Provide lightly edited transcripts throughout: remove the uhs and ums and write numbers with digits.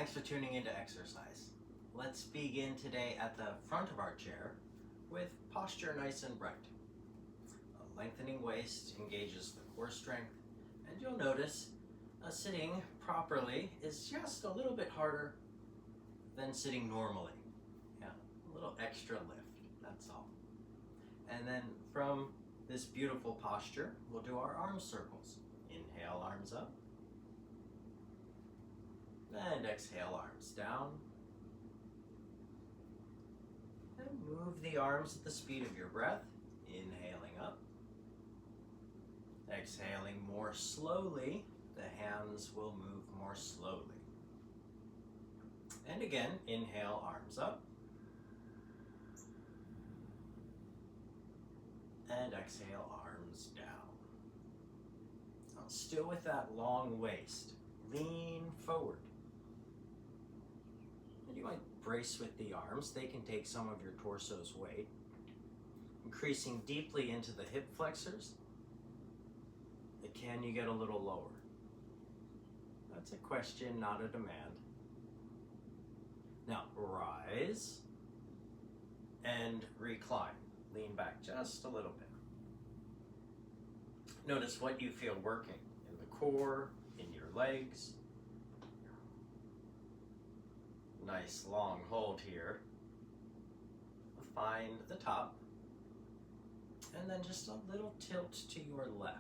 Thanks for tuning into exercise. Let's begin today at the front of our chair with posture nice and bright. A lengthening waist engages the core strength, and you'll notice sitting properly is just a little bit harder than sitting normally. Yeah, a little extra lift, that's all. And then from this beautiful posture, we'll do our arm circles. Inhale, arms up. And exhale, arms down. And move the arms at the speed of your breath. Inhaling up. Exhaling more slowly. The hands will move more slowly. And again, inhale, arms up. And exhale, arms down. Now, still with that long waist, lean forward. And you might brace with the arms. They can take some of your torso's weight. Increasing deeply into the hip flexors. Can you get a little lower? That's a question, not a demand. Now, rise and recline. Lean back just a little bit. Notice what you feel working in the core, in your legs. Nice long hold here. Find the top. And then just a little tilt to your left.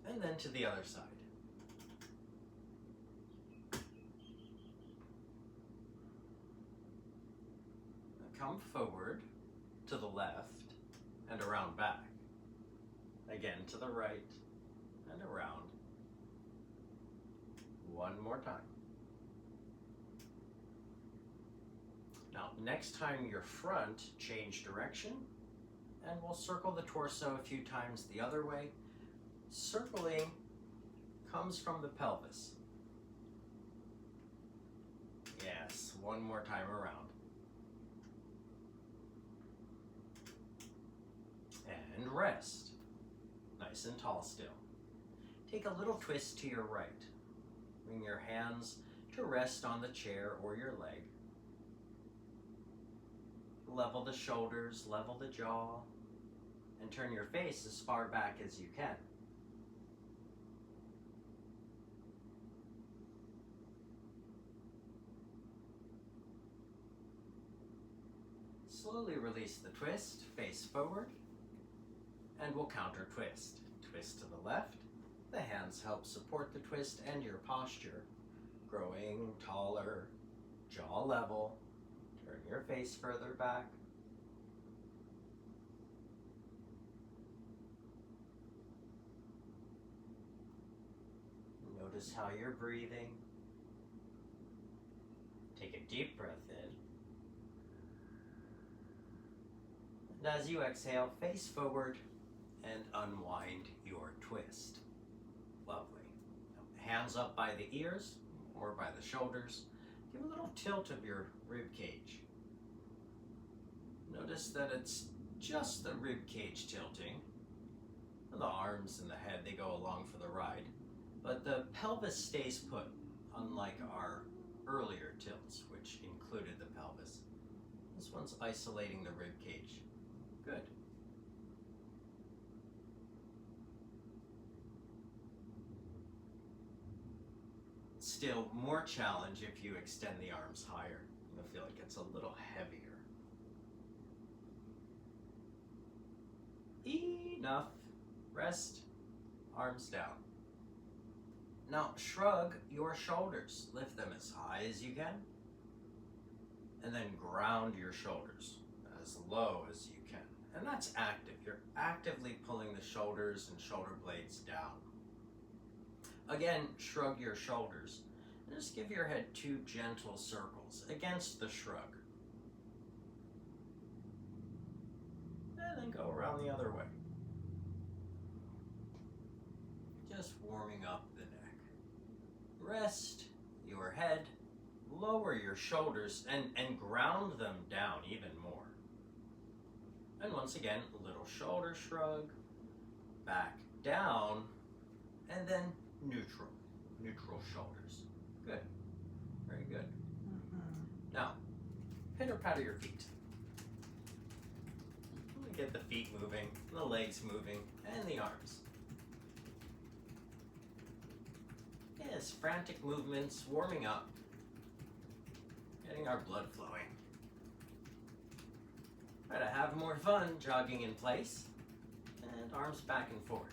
And then to the other side. Come forward to the left and around back. Again to the right and around. One more time. Now, next time you're front, change direction, and we'll circle the torso a few times the other way. Circling comes from the pelvis. Yes, one more time around. And rest. Nice and tall still. Take a little twist to your right. Bring your hands to rest on the chair or your leg. Level the shoulders, level the jaw, and turn your face as far back as you can. Slowly release the twist, face forward, and we'll counter twist. Twist to the left. The hands help support the twist and your posture. Growing taller, jaw level. Turn your face further back. Notice how you're breathing. Take a deep breath in. And as you exhale, face forward and unwind your twist. Lovely. Hands up by the ears or by the shoulders. Give a little tilt of your rib cage. Notice that it's just the rib cage tilting. The arms and the head, they go along for the ride. But the pelvis stays put, unlike our earlier tilts, which included the pelvis. This one's isolating the rib cage. Good. Still more challenge if you extend the arms higher. You'll feel it gets a little heavier. Enough. Rest. Arms down. Now shrug your shoulders. Lift them as high as you can. And then ground your shoulders as low as you can. And that's active. You're actively pulling the shoulders and shoulder blades down. Again, shrug your shoulders. And just give your head 2 gentle circles against the shrug. And then go around the other way. Just warming up the neck. Rest your head, lower your shoulders, and ground them down even more. And once again, a little shoulder shrug, back down, And then neutral shoulders. Good, very good. Now, pitter patter your feet. Get the feet moving, the legs moving, and the arms. Yes, frantic movements, warming up, getting our blood flowing. Try to have more fun jogging in place, and arms back and forth.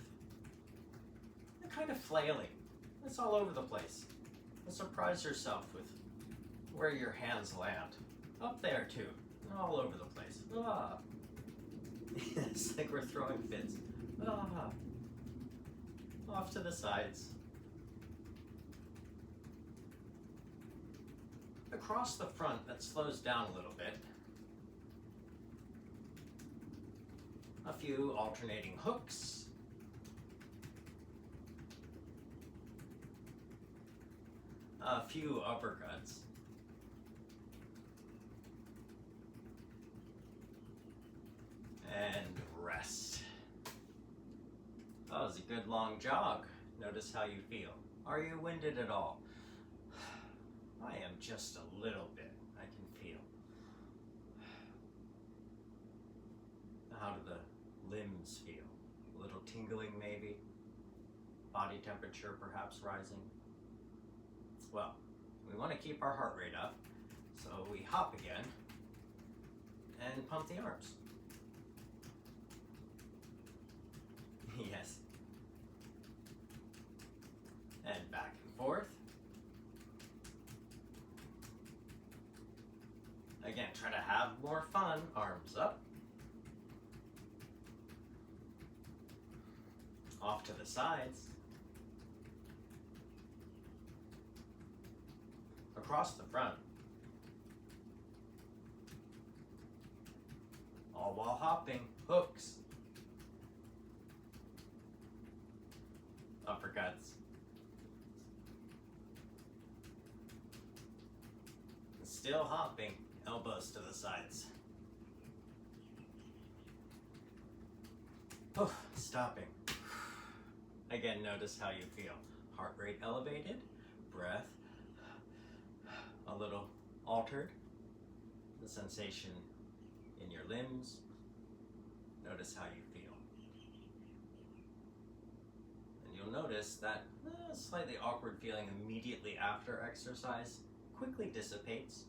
And kind of flailing. It's all over the place. And surprise yourself with where your hands land. Up there too, all over the place. Ah. It's like we're throwing fits. Ah. Off to the sides. Across the front, that slows down a little bit. A few alternating hooks. A few uppercuts. And rest. That was a good long jog. Notice how you feel. Are you winded at all? I am just a little bit. I can feel. How do the limbs feel? A little tingling maybe? Body temperature perhaps rising? Well, we want to keep our heart rate up, so we hop again and pump the arms. Yes. And back and forth. Again, try to have more fun. Arms up. Off to the sides. Across the front. All while hopping. Hooks. Uppercuts. Still hopping, elbows to the sides. Oh, stopping. Again, notice how you feel. Heart rate elevated, breath a little altered, the sensation in your limbs. Notice how you feel. Notice that slightly awkward feeling immediately after exercise quickly dissipates,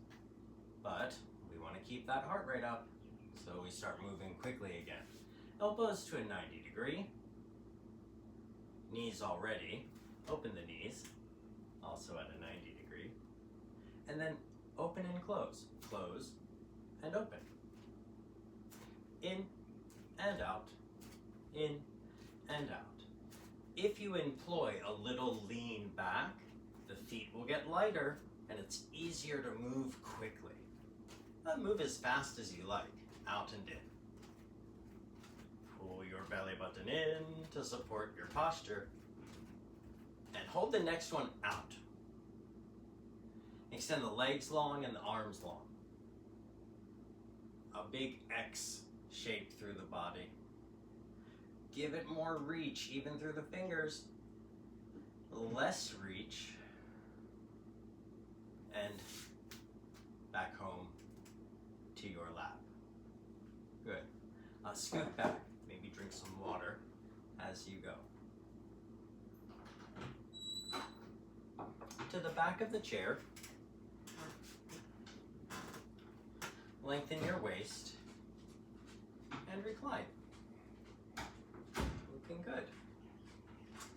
but we want to keep that heart rate up, so we start moving quickly again. Elbows to a 90 degree, knees already, open the knees, also at a 90 degree, and then open and close, close and open. In and out, in and out. If you employ a little lean back, the feet will get lighter and it's easier to move quickly. Move as fast as you like, out and in. Pull your belly button in to support your posture and hold the next one out. Extend the legs long and the arms long. A big X shape through the body. Give it more reach, even through the fingers. Less reach. And back home to your lap. Good. Scoot back. Maybe drink some water as you go. To the back of the chair. Lengthen your waist. And recline. Looking good.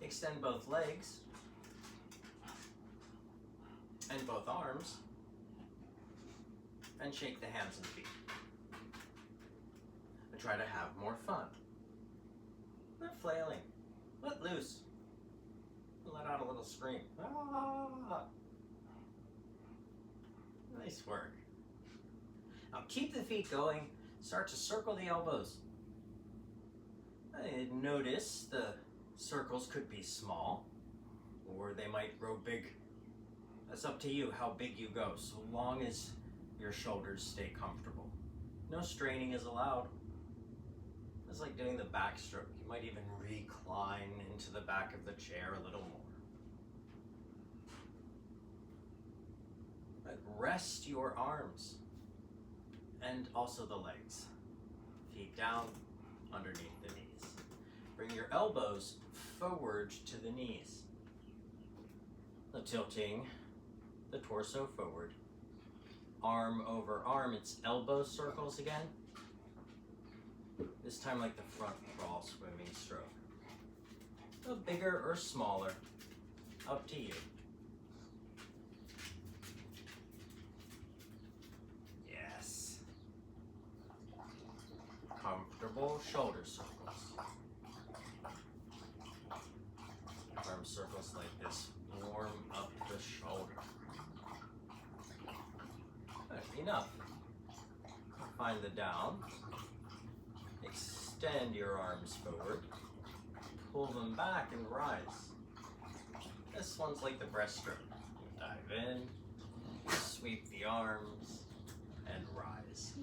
Extend both legs and both arms and shake the hands and feet. And try to have more fun. Not flailing. Let loose. Let out a little scream. Ah! Nice work. Now keep the feet going. Start to circle the elbows. Notice the circles could be small, or they might grow big. That's up to you how big you go, so long as your shoulders stay comfortable. No straining is allowed. It's like doing the backstroke. You might even recline into the back of the chair a little more. But rest your arms and also the legs. Feet down underneath the knees. Bring your elbows forward to the knees. Tilting the torso forward. Arm over arm, it's elbow circles again. This time like the front crawl swimming stroke. A bigger or smaller, up to you. Yes. Comfortable shoulder circles. Arm circles like this warm up the shoulder. Good, enough. Find the down. Extend your arms forward. Pull them back and rise. This one's like the breaststroke. Dive in, sweep the arms, and rise.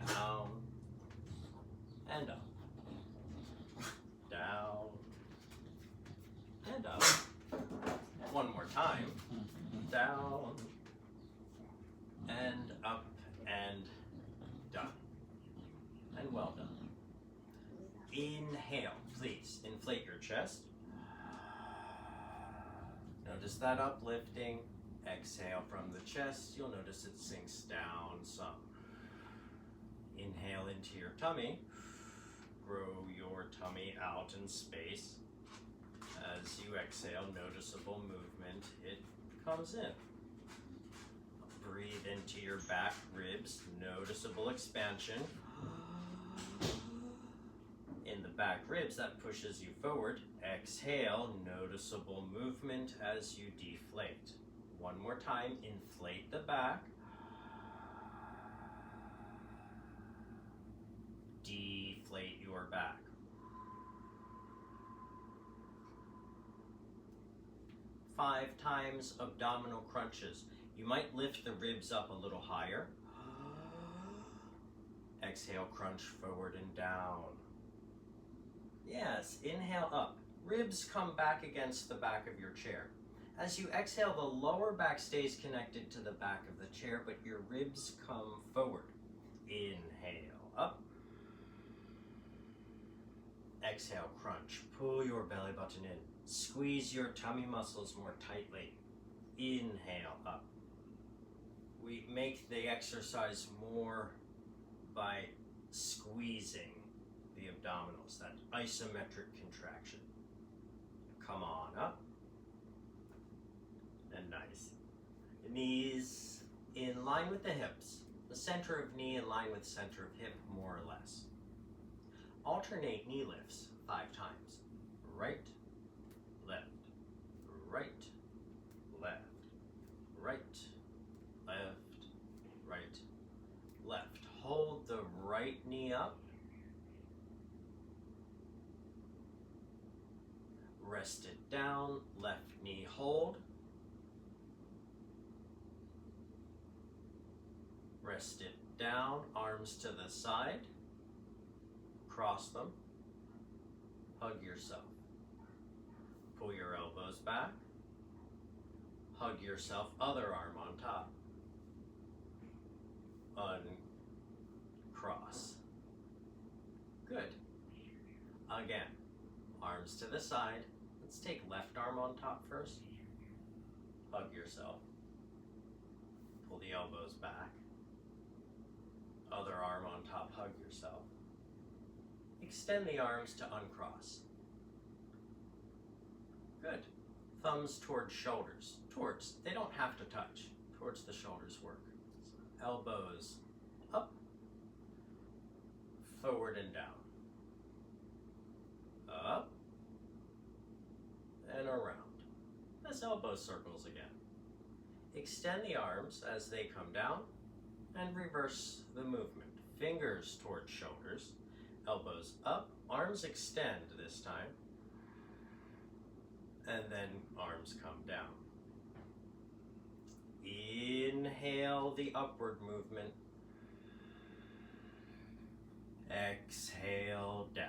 Down, and up. Down, and up. One more time. Down, and up, and done. And well done. Inhale, please. Inflate your chest. Notice that uplifting. Exhale from the chest. You'll notice it sinks down some. Inhale into your tummy. Grow your tummy out in space. As you exhale, noticeable movement. It comes in. Breathe into your back ribs. Noticeable expansion. In the back ribs, that pushes you forward. Exhale, noticeable movement as you deflate. One more time, inflate the back. Deflate your back. Five times abdominal crunches. You might lift the ribs up a little higher. Exhale, crunch forward and down. Yes, inhale up. Ribs come back against the back of your chair. As you exhale, the lower back stays connected to the back of the chair, but your ribs come forward. Inhale up. Exhale, crunch. Pull your belly button in. Squeeze your tummy muscles more tightly. Inhale up. We make the exercise more by squeezing the abdominals, that isometric contraction. Come on up. And nice. Knees in line with the hips. The center of knee in line with center of hip, more or less. Alternate knee lifts 5 times. Right, left, right, left, right, left, right, left. Hold the right knee up. Rest it down, left knee hold. Rest it down, arms to the side. Cross them. Hug yourself. Pull your elbows back. Hug yourself, other arm on top. Uncross. Good. Again, arms to the side. Let's take left arm on top first. Hug yourself. Pull the elbows back. Other arm on top, hug yourself. Extend the arms to uncross. Good. Thumbs towards shoulders. Towards. They don't have to touch. Towards the shoulders work. Elbows up, forward and down. Up and around. That's elbow circles again. Extend the arms as they come down and reverse the movement. Fingers towards shoulders, elbows up, arms extend this time, and then arms come down. Inhale the upward movement. Exhale down.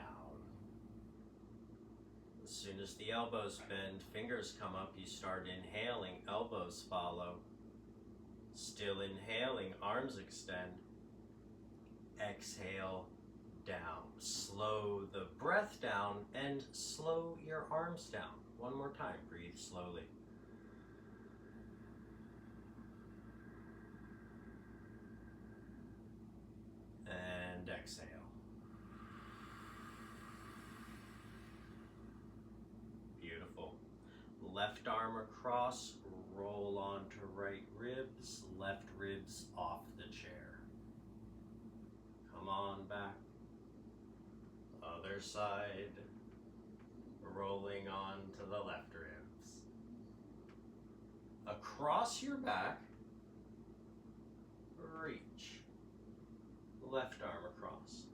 As soon as the elbows bend, fingers come up, you start inhaling, elbows follow. Still inhaling, arms extend. Exhale down. Slow the breath down and slow your arms down. One more time, breathe slowly. And exhale. Beautiful. Left arm across, roll onto right ribs, left ribs off the chair. Come on back. Other side, rolling on to the left ribs. Across your back, reach. Left arm across.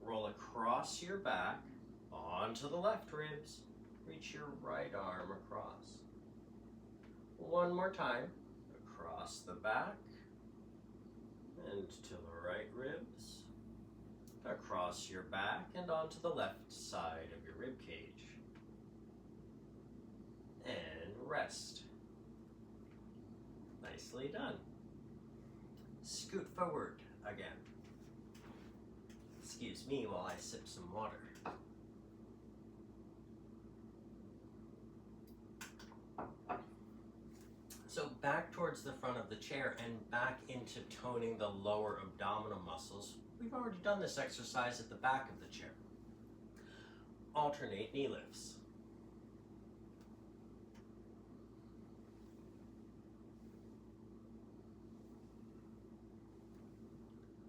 Roll across your back, onto the left ribs, reach your right arm across. One more time, across the back, and to the right ribs, across your back and onto the left side of your rib cage. And rest. Nicely done. Scoot forward again. Excuse me while I sip some water. So back towards the front of the chair and back into toning the lower abdominal muscles. We've already done this exercise at the back of the chair. Alternate knee lifts.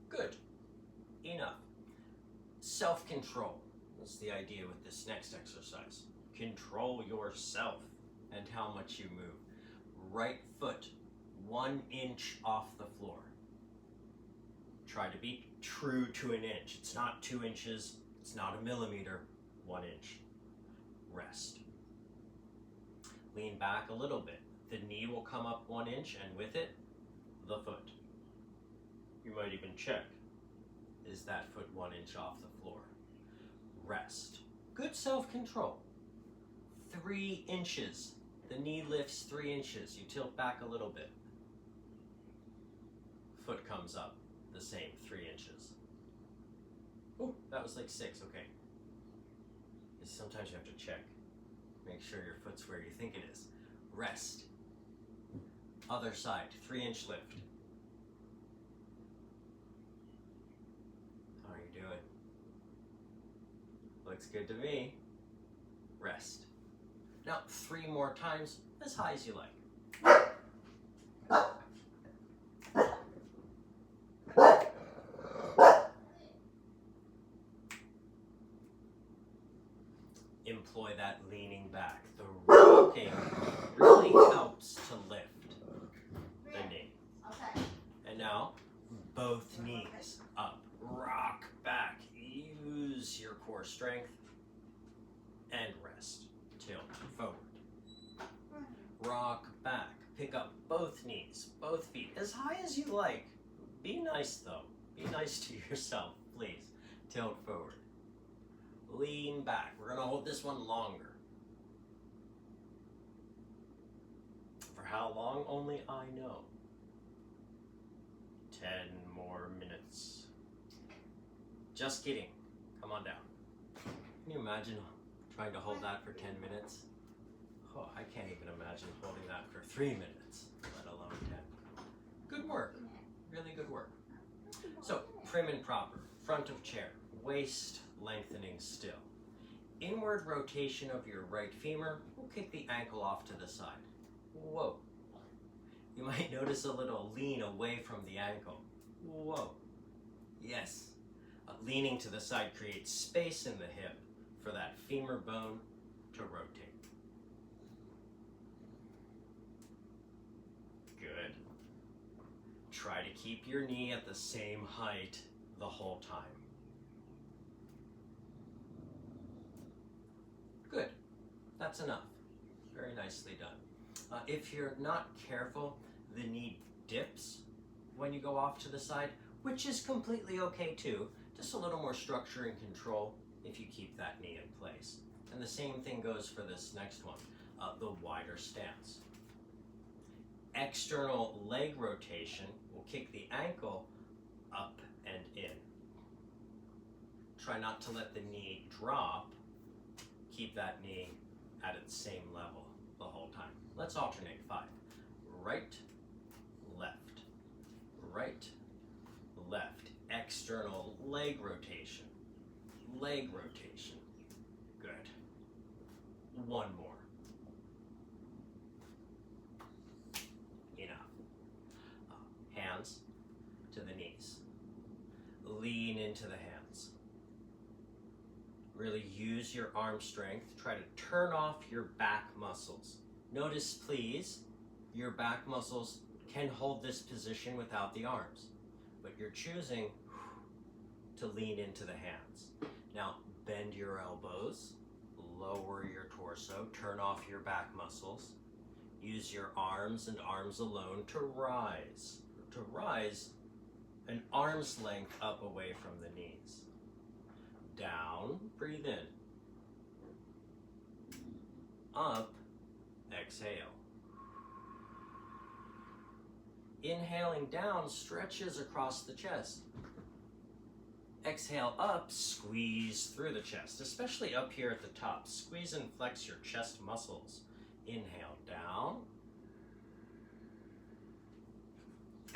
Good. Enough. Self-control. That's the idea with this next exercise. Control yourself and how much you move. Right foot 1 inch off the floor. Try to be true to an inch. It's not 2 inches, it's not a millimeter, 1 inch. Rest. Lean back a little bit. The knee will come up 1 inch and with it, the foot. You might even check, is that foot 1 inch off the floor? Rest. Good self-control. 3 inches. The knee lifts 3 inches. You tilt back a little bit. Foot comes up the same, 3 inches. Oh, that was like 6, okay. Sometimes you have to check. Make sure your foot's where you think it is. Rest. Other side, 3-inch lift. How are you doing? Looks good to me. Rest. Now, 3 more times, as high as you like. Employ that leaning back. The rocking really helps to lift the knee. Okay. And now, both knees up. Rock back. Use your core strength. And rest. Tilt forward. Rock back. Pick up both knees, both feet, as high as you like. Be nice though. Be nice to yourself, please. Tilt forward. Lean back. We're going to hold this one longer. For how long? Only I know. 10 more minutes. Just kidding. Come on down. Can you imagine trying to hold that for 10 minutes? Oh, I can't even imagine holding that for 3 minutes, let alone 10. Good work. Really good work. So, prim and proper. Front of chair. Waist lengthening still. Inward rotation of your right femur will kick the ankle off to the side. Whoa. You might notice a little lean away from the ankle. Whoa. Yes. Leaning to the side creates space in the hip for that femur bone to rotate. Good. Try to keep your knee at the same height the whole time. Good. That's enough. Very nicely done. If you're not careful, the knee dips when you go off to the side, which is completely okay too. Just a little more structure and control if you keep that knee in place. And the same thing goes for this next one, the wider stance. External leg rotation will kick the ankle up and in. Try not to let the knee drop. Keep that knee at its same level the whole time. Let's alternate 5. Right, left, right, left. External leg rotation, leg rotation. Good. One more. Enough. Hands to the knees. Lean into the hands. Really use your arm strength. Try to turn off your back muscles. Notice, please, your back muscles can hold this position without the arms, but you're choosing to lean into the hands. Now, bend your elbows, lower your torso, turn off your back muscles. Use your arms and arms alone to rise. To rise an arm's length up away from the knees. Down, breathe in. Up, exhale. Inhaling down stretches across the chest. Exhale up, squeeze through the chest, especially up here at the top. Squeeze and flex your chest muscles. Inhale down.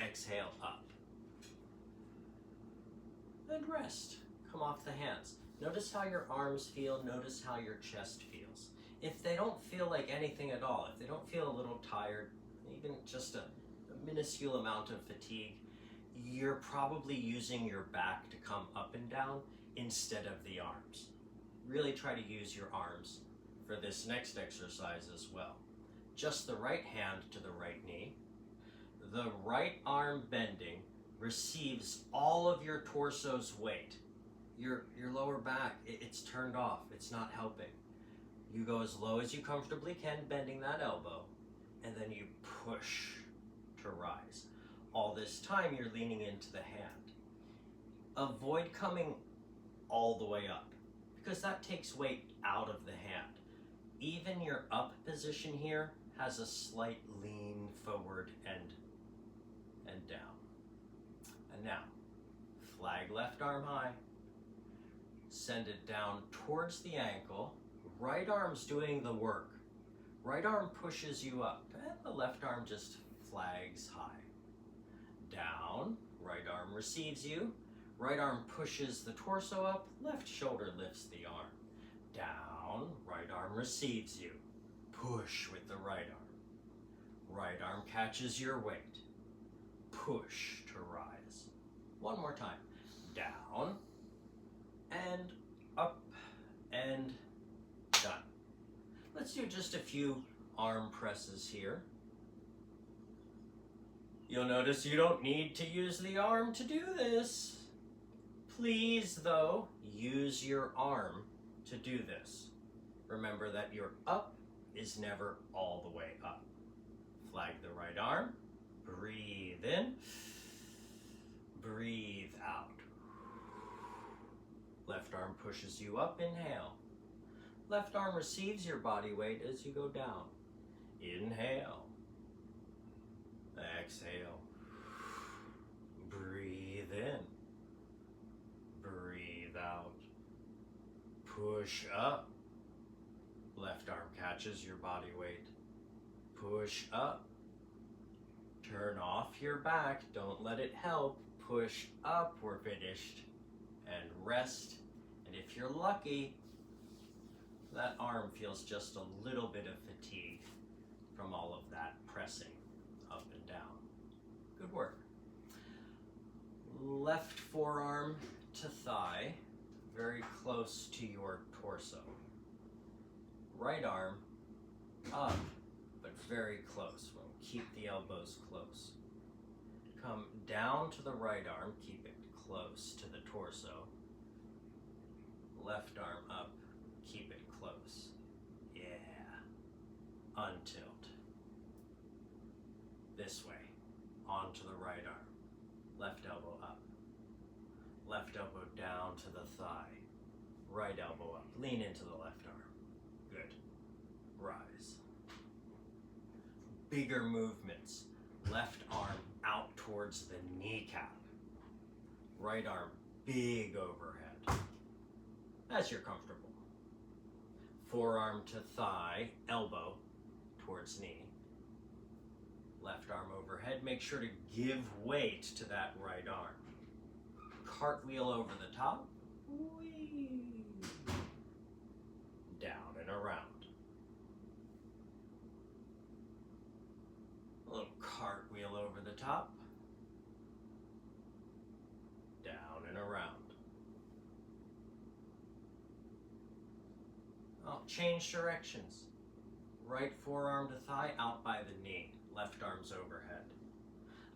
Exhale up. And rest. Come off the hands. Notice how your arms feel. Notice how your chest feels. If they don't feel like anything at all, if they don't feel a little tired, even just a minuscule amount of fatigue, you're probably using your back to come up and down instead of the arms. Really try to use your arms for this next exercise as well. Just the right hand to the right knee. The right arm bending receives all of your torso's weight. Your lower back, it's turned off. It's not helping. You go as low as you comfortably can, bending that elbow, and then you push to rise. All this time, you're leaning into the hand. Avoid coming all the way up, because that takes weight out of the hand. Even your up position here has a slight lean forward and down. And now, flag left arm high. Send it down towards the ankle. Right arm's doing the work. Right arm pushes you up, and the left arm just flags high. Down, right arm receives you. Right arm pushes the torso up, left shoulder lifts the arm. Down, right arm receives you. Push with the right arm. Right arm catches your weight. Push to rise. One more time. Down, and up, and done. Let's do just a few arm presses here. You'll notice you don't need to use the arm to do this. Please, though, use your arm to do this. Remember that your up is never all the way up. Flag the right arm. Breathe in. Breathe out. Left arm pushes you up. Inhale. Left arm receives your body weight as you go down. Inhale. Exhale. Breathe in. Breathe out. Push up. Left arm catches your body weight. Push up. Turn off your back. Don't let it help. Push up. We're finished. And rest. And if you're lucky, that arm feels just a little bit of fatigue from all of that pressing up and down. Good work. Left forearm to thigh, very close to your torso. Right arm up, but very close. We'll keep the elbows close. Come down to the right arm, keep it close to the torso. Left arm up, keep it close. Yeah. Untilt. This way, onto the right arm. Left elbow up. Left elbow down to the thigh. Right elbow up. Lean into the left arm. Good. Rise. Bigger movements. Left arm out towards the kneecap. Right arm big overhead. As you're comfortable. Forearm to thigh, elbow towards knee. Left arm overhead. Make sure to give weight to that right arm. Cartwheel over the top. Whee. Down and around. A little cartwheel over the top. Down and around. I'll change directions. Right forearm to thigh, out by the knee. Left arm's overhead.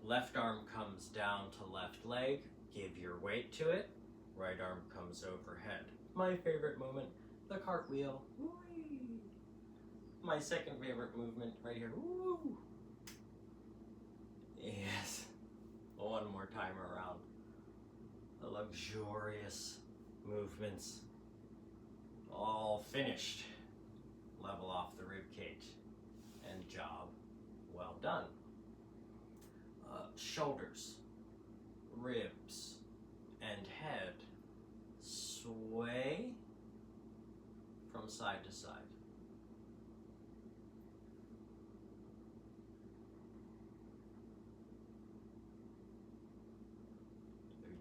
Left arm comes down to left leg. Give your weight to it. Right arm comes overhead. My favorite movement, the cartwheel. Whee! My second favorite movement right here. Woo! Yes. One more time around. The luxurious movements. All finished. Level off the rib cage. And job well done. Shoulders, ribs, and head sway from side to side.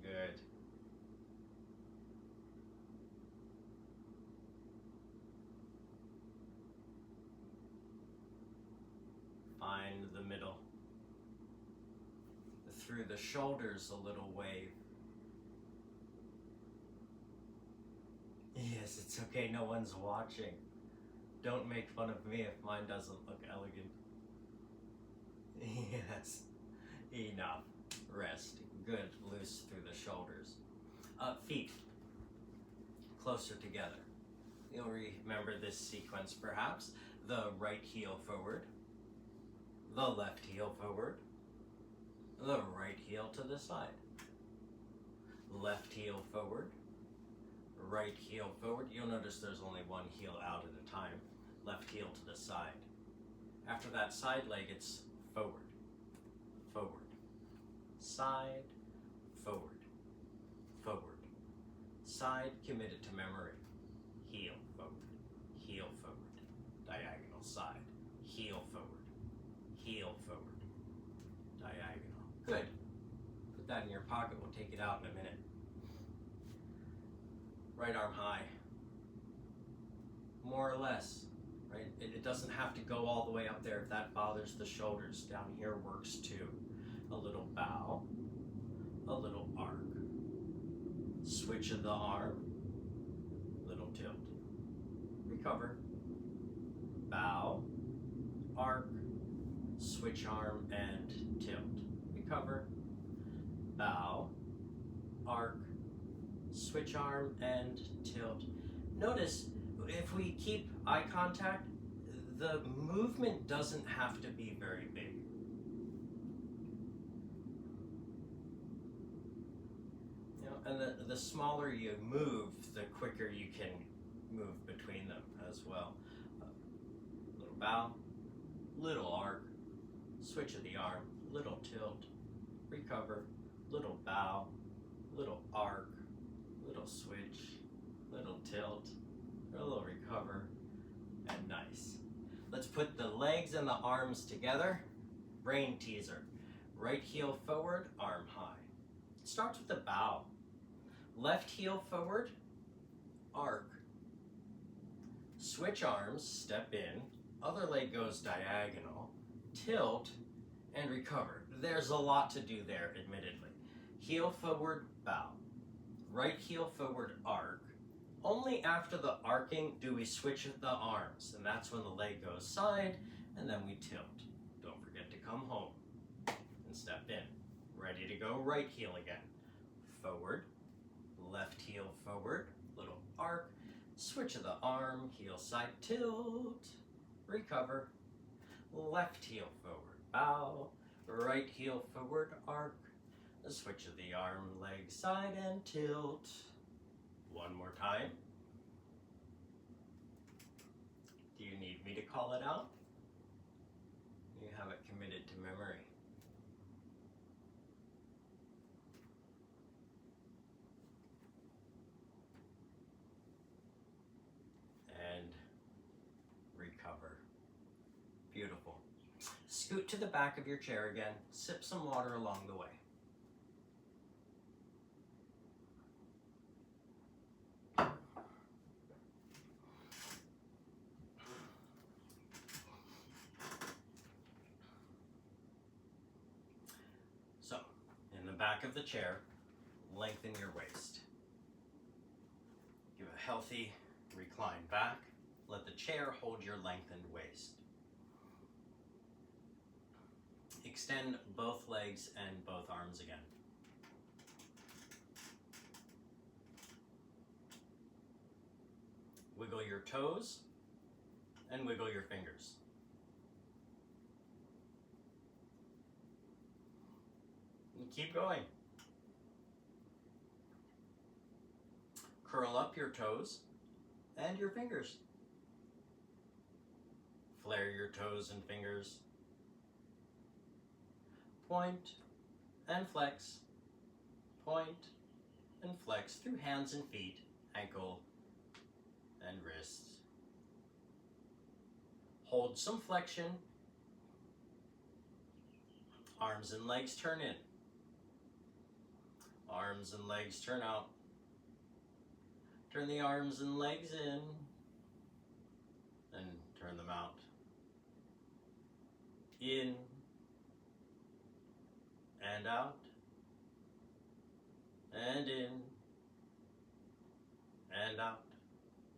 Good. Find the middle. Through the shoulders, a little wave. Yes, it's okay, no one's watching. Don't make fun of me if mine doesn't look elegant. Yes, enough. Rest. Good, loose through the shoulders. Feet closer together. You'll remember this sequence perhaps. The right heel forward, the left heel forward, the right heel to the side. Left heel forward, right heel forward. You'll notice there's only one heel out at a time. Left heel to the side. After that side leg, it's forward, forward, side, forward, forward, side, committed to memory. Heel forward, diagonal side, heel forward, diagonal. Good. Put that in your pocket, we'll take it out in a minute. Right arm high. More or less, right? It doesn't have to go all the way up there if that bothers the shoulders. Down here works too. A little bow, a little arc. Switch of the arm, little tilt. Recover. Bow, arc, switch arm, and tilt. Recover. Bow, arc, switch arm, and tilt. Notice, if we keep eye contact, the movement doesn't have to be very big. You know, and the smaller you move, the quicker you can move between them as well. Little bow, little arc, switch of the arm, little tilt, recover, little bow, little arc, little switch, little tilt, a little recover, and nice. Let's put the legs and the arms together. Brain teaser. Right heel forward, arm high. It starts with a bow. Left heel forward, arc. Switch arms, step in. Other leg goes diagonal. Tilt, and recover. There's a lot to do there, admittedly. Heel forward, bow. Right heel forward, arc. Only after the arcing do we switch the arms, and that's when the leg goes side, and then we tilt. Don't forget to come home and step in. Ready to go, right heel again. Forward, left heel forward, little arc, switch of the arm, heel side tilt, recover, left heel forward, bow, right heel forward, arc, Switch of the arm, leg, side, and tilt. One more time. Do you need me to call it out? You have it committed to memory. And recover. Beautiful. Scoot to the back of your chair again. Sip some water along the way. So, in the back of the chair, lengthen your waist. Give a healthy recline back. Let the chair hold your lengthened waist. Extend both legs and both arms again. Wiggle your toes and wiggle your fingers. And keep going. Curl up your toes and your fingers. Flare your toes and fingers. Point and flex. Point and flex through hands and feet, ankle and wrists. Hold some flexion. Arms and legs turn in. Arms and legs turn out. Turn the arms and legs in and turn them out. In and out and in and out.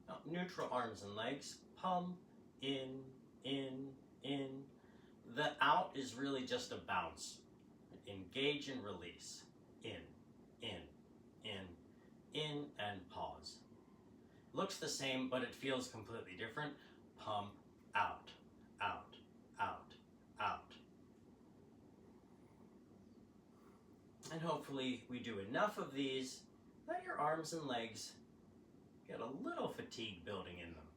Now, neutral arms and legs. Pump in, in, in. The out is really just a bounce. Engage and release. In, and pause. Looks the same, but it feels completely different. Pump, out, out, out, out. And hopefully we do enough of these that your arms and legs get a little fatigue building in them.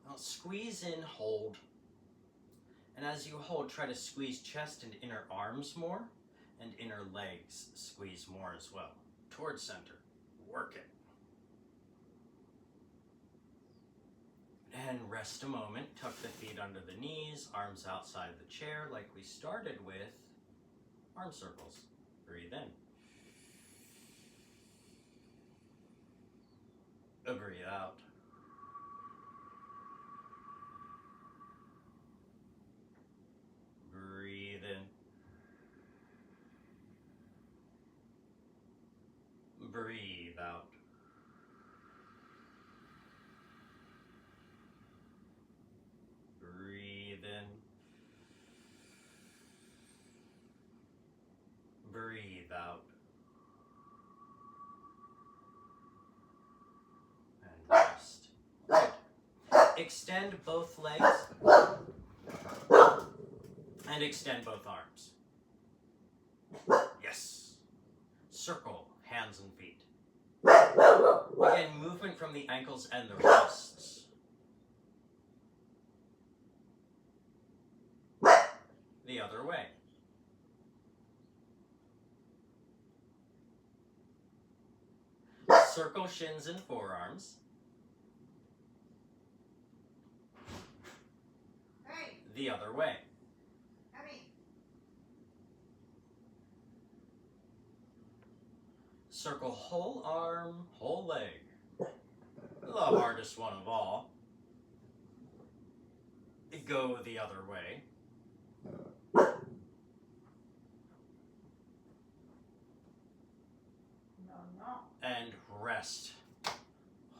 Now squeeze in, hold. And as you hold, try to squeeze chest and inner arms more, and inner legs squeeze more as well. Towards center. Work it. And rest a moment. Tuck the feet under the knees, arms outside the chair like we started with. Arm circles. Breathe in. Breathe out. Breathe in. Breathe out. Breathe in. Breathe out. And rest. Good. Extend both legs and extend both arms. Yes. Circle hands and feet. Again, movement from the ankles and the wrists. The other way. Circle shins and forearms. Hey. The other way. Circle whole arm, whole leg. The hardest one of all. Go the other way. No. And rest.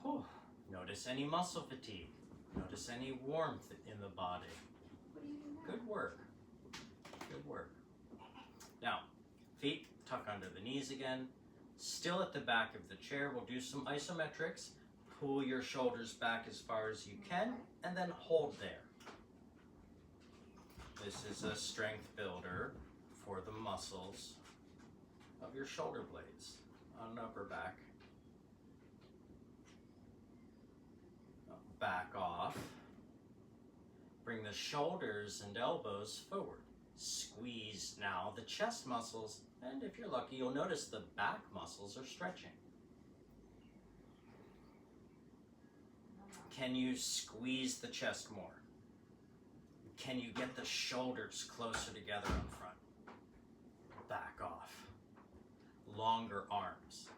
Whew. Notice any muscle fatigue. Notice any warmth in the body. What are you doing now? Good work. Good work. Now, feet tuck under the knees again. Still at the back of the chair, we'll do some isometrics. Pull your shoulders back as far as you can, and then hold there. This is a strength builder for the muscles of your shoulder blades on upper back. Back off. Bring the shoulders and elbows forward. Squeeze now the chest muscles, and if you're lucky, you'll notice the back muscles are stretching. Can you squeeze the chest more? Can you get the shoulders closer together up front? Back off. Longer arms.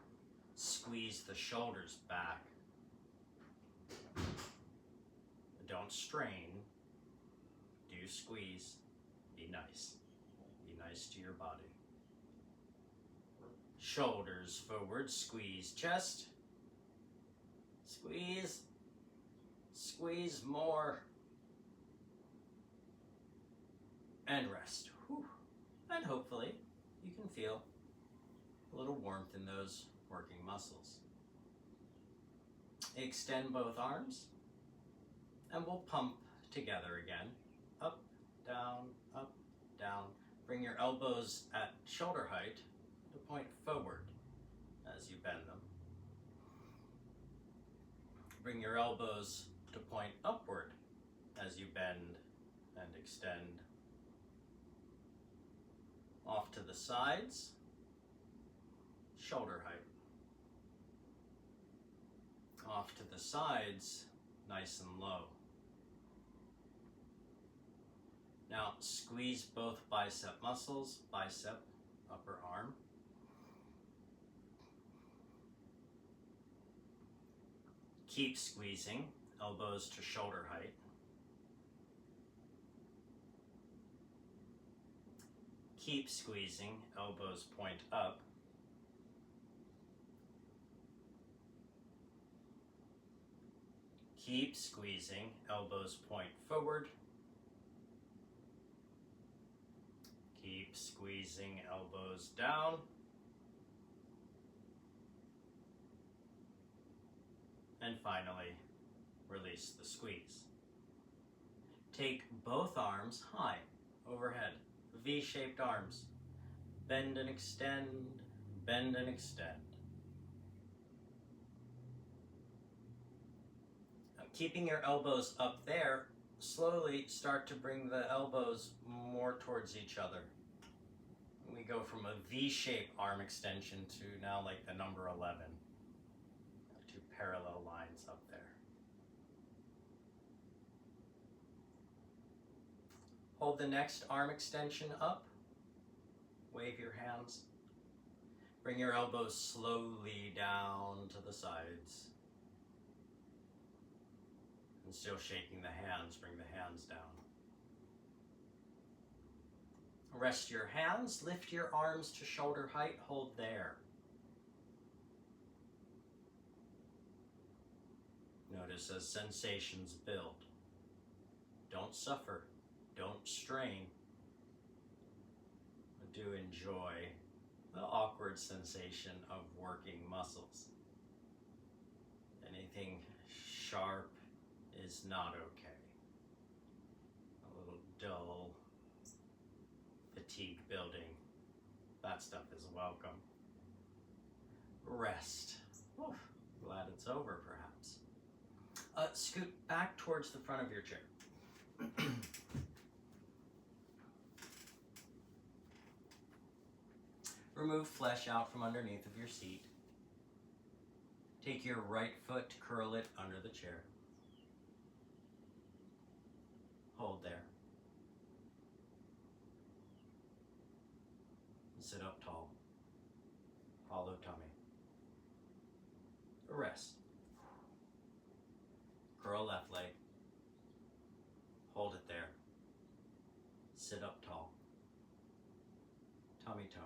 Squeeze the shoulders back. Don't strain. Do squeeze. Be nice. Be nice to your body. Shoulders forward. Squeeze chest. Squeeze. Squeeze more. And rest. Whew. And hopefully you can feel a little warmth in those working muscles. Extend both arms, and we'll pump together again. Up, down, up, down. Bring your elbows at shoulder height to point forward as you bend them. Bring your elbows to point upward as you bend and extend. Off to the sides, shoulder height. Off to the sides, nice and low. Now squeeze both bicep muscles, bicep, upper arm. Keep squeezing, elbows to shoulder height. Keep squeezing, elbows point up. Keep squeezing, elbows point forward. Keep squeezing, elbows down. And finally, release the squeeze. Take both arms high, overhead, V-shaped arms. Bend and extend, bend and extend. Now, keeping your elbows up there, slowly start to bring the elbows more towards each other. We go from a V-shaped arm extension to now like the number 11. Two parallel lines up there. Hold the next arm extension up. Wave your hands. Bring your elbows slowly down to the sides. And still shaking the hands, bring the hands down. Rest your hands, lift your arms to shoulder height, hold there. Notice as sensations build. Don't suffer, don't strain. Do enjoy the awkward sensation of working muscles. Anything sharp is not okay. A little dull, fatigue building, that stuff is welcome. Rest. Oof, glad it's over, perhaps. Scoot back towards the front of your chair. Remove flesh out from underneath of your seat. Take your right foot, curl it under the chair. Hold there. Sit up tall. Hollow tummy. Rest. Curl left leg. Hold it there. Sit up tall. Tummy tone.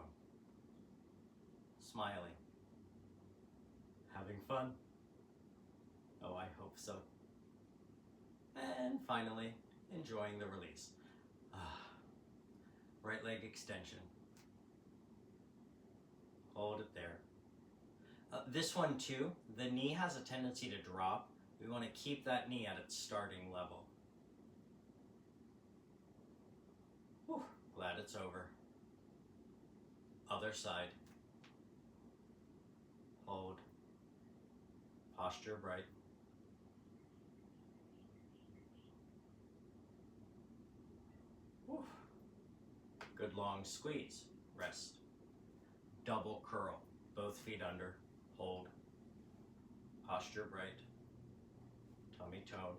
Smiling. Having fun? Oh, I hope so. And finally, enjoying the release. Right leg extension. Hold it there. This one too, the knee has a tendency to drop. We want to keep that knee at its starting level. it's over. Other side. Hold. Posture bright. Whew. Good long squeeze. Rest. Double curl. Both feet under. Hold. Posture bright. Tummy tone.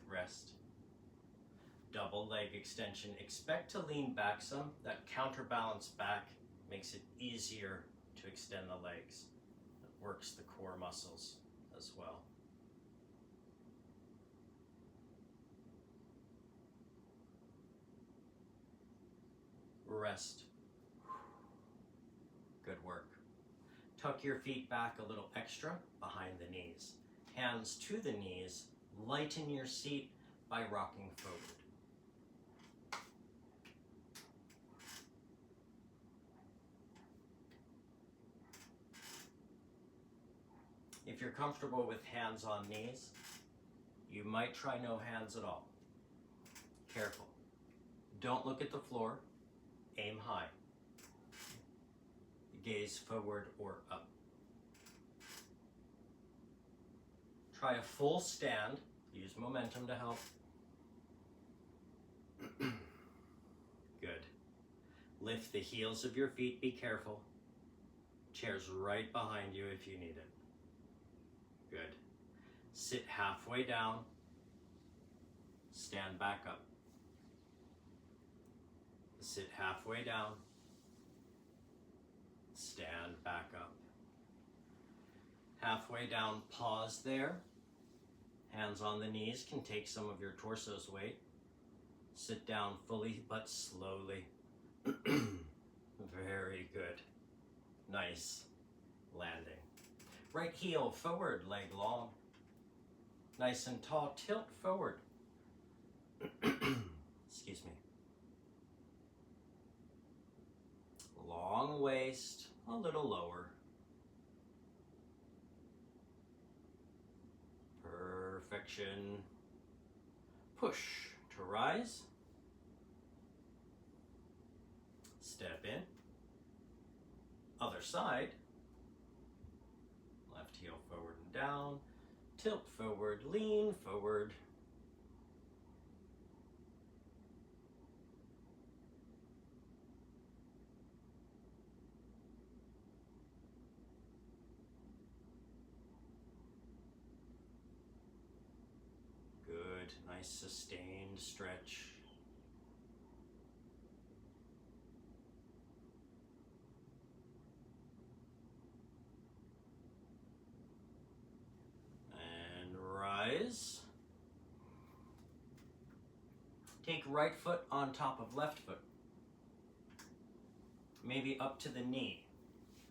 Rest. Double leg extension. Expect to lean back some. That counterbalance back makes it easier to extend the legs. It works the core muscles as well. Rest. Good work. Tuck your feet back a little extra behind the knees. Hands to the knees. Lighten your seat by rocking forward. If you're comfortable with hands on knees, you might try no hands at all. Careful. Don't look at the floor. Aim high. Gaze forward or up. Try a full stand. Use momentum to help. Good. Lift the heels of your feet. Be careful. Chair's right behind you if you need it. Good. Sit halfway down. Stand back up. Sit halfway down. Stand back up. Halfway down, pause there. Hands on the knees can take some of your torso's weight. Sit down fully but slowly. Very good. Nice landing. Right heel forward, leg long. Nice and tall, tilt forward. Excuse me. Long waist, a little lower. Perfection. Push to rise. Step in. Other side. Left heel forward and down. Tilt forward, lean forward. Good, nice sustained stretch. And rise. Take right foot on top of left foot. Maybe up to the knee.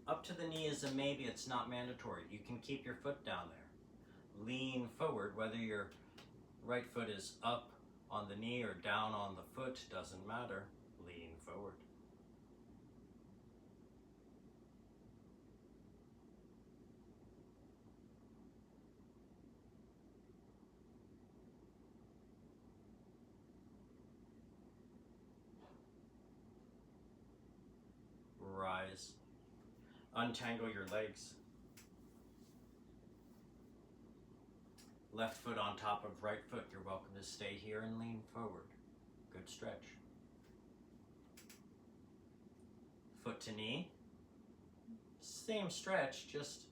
Up to the knee is a maybe, it's not mandatory. You can keep your foot down there. Lean forward, whether your right foot is up on the knee or down on the foot, doesn't matter. Lean forward. Rise. Untangle your legs. Left foot on top of right foot. You're welcome to stay here and lean forward. Good stretch. Foot to knee. Same stretch, just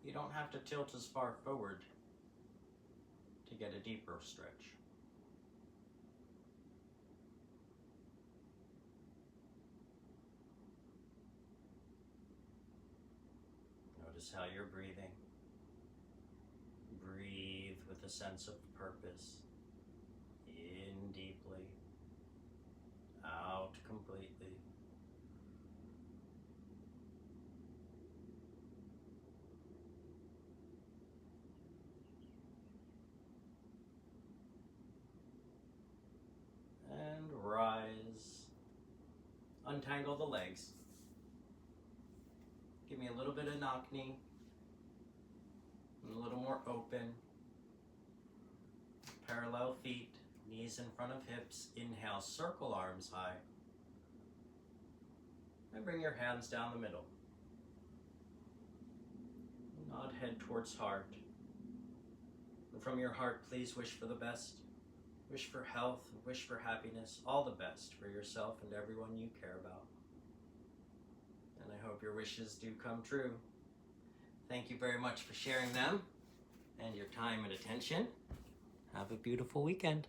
you don't have to tilt as far forward to get a deeper stretch. Notice how you're breathing. Breathe with a sense of purpose. In deeply. Out completely. And rise. Untangle the legs. Give me a little bit of knock knee. A little more open. parallel feet, knees in front of hips. Inhale, circle arms high. And bring your hands down the middle. Nod head towards heart. And from your heart, please wish for the best. Wish for health, wish for happiness, all the best for yourself and everyone you care about. And I hope your wishes do come true. Thank you very much for sharing them and your time and attention. Have a beautiful weekend.